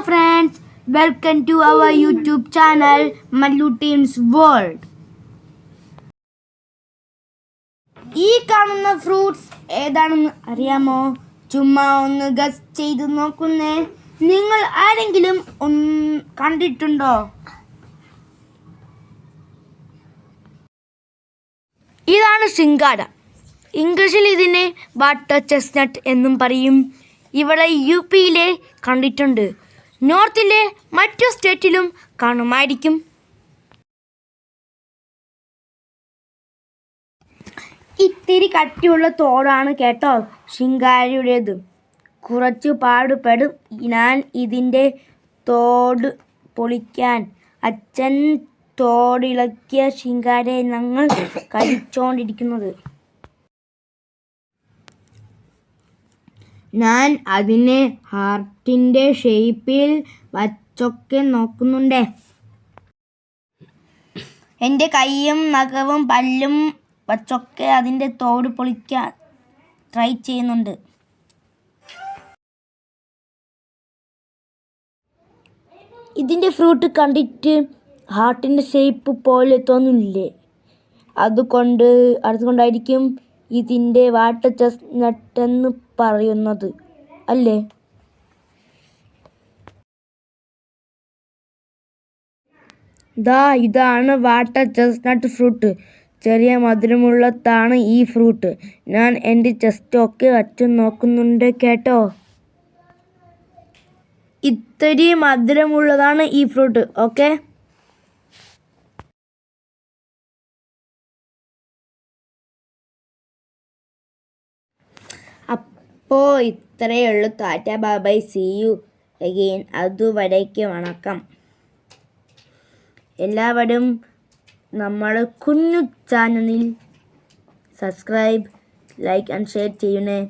friends, welcome to our YouTube channel Mallu Team's World. ഈ കാണുന്ന fruits ഏതാണെന്ന് അറിയാമോ? ചുമ്മാ ഒന്ന് ഗസ് ചെയ്ത് നോക്കുന്നേ. നിങ്ങൾ ആരെങ്കിലും കണ്ടിട്ടുണ്ടോ? ഇതാണ് ശിങ്കാര. ഇംഗ്ലീഷിൽ ഇതിനെ വാട്ടർ ചെസ്റ്റ്നട്ട് എന്നും പറയും. ഇവിടെ UP-യിലെ കണ്ടിട്ടുണ്ട്. നോർത്തിലെ മറ്റു സ്റ്റേറ്റിലും കാണുമായിരിക്കും. ഇത്തിരി കട്ടിയുള്ള തോടാണ് കേട്ടോ ശിങ്കാരയുടേത്. കുറച്ച് പാടുപെടും ഞാൻ ഇതിൻ്റെ തോട് പൊളിക്കാൻ. അച്ഛൻ തോടിളക്കിയ ശിങ്കാരയെ ഞങ്ങൾ കഴിച്ചോണ്ടിരിക്കുന്നത്. ഞാൻ അതിനെ ഹാർട്ടിൻ്റെ ഷേപ്പിൽ വച്ചൊക്കെ നോക്കുന്നുണ്ട്. എൻ്റെ കൈയും നഖവും പല്ലും വച്ചൊക്കെ അതിൻ്റെ തോട് പൊളിക്കാൻ ട്രൈ ചെയ്യുന്നുണ്ട്. ഇതിൻ്റെ ഫ്രൂട്ട് കണ്ടിട്ട് ഹാർട്ടിൻ്റെ ഷേപ്പ് പോലെ തോന്നില്ലേ? അതുകൊണ്ടായിരിക്കും ഇതിൻ്റെ വാട്ടർ ചെസ്റ്റ്നട്ട് എന്ന് പറയുന്നത് അല്ലേ? ഇതാണ് വാട്ടർ ചെസ്റ്റ്നട്ട് ഫ്രൂട്ട്. ചെറിയ മധുരമുള്ളതാണ് ഈ ഫ്രൂട്ട്. ഞാൻ എൻ്റെ ചെസ്റ്റൊക്കെ വച്ചു നോക്കുന്നുണ്ട് കേട്ടോ. ഇത്തിരി മധുരമുള്ളതാണ് ഈ ഫ്രൂട്ട്. ഓക്കെ, അപ്പോൾ ഇത്രയേ ഉള്ളൂ. Tata bye bye, see you again. അതുവരേക്ക് വണക്കം. എല്ലാവരും നമ്മൾ കുഞ്ഞു ചാനലിൽ സബ്സ്ക്രൈബ്, ലൈക്ക് ആൻഡ് ഷെയർ ചെയ്യണേ.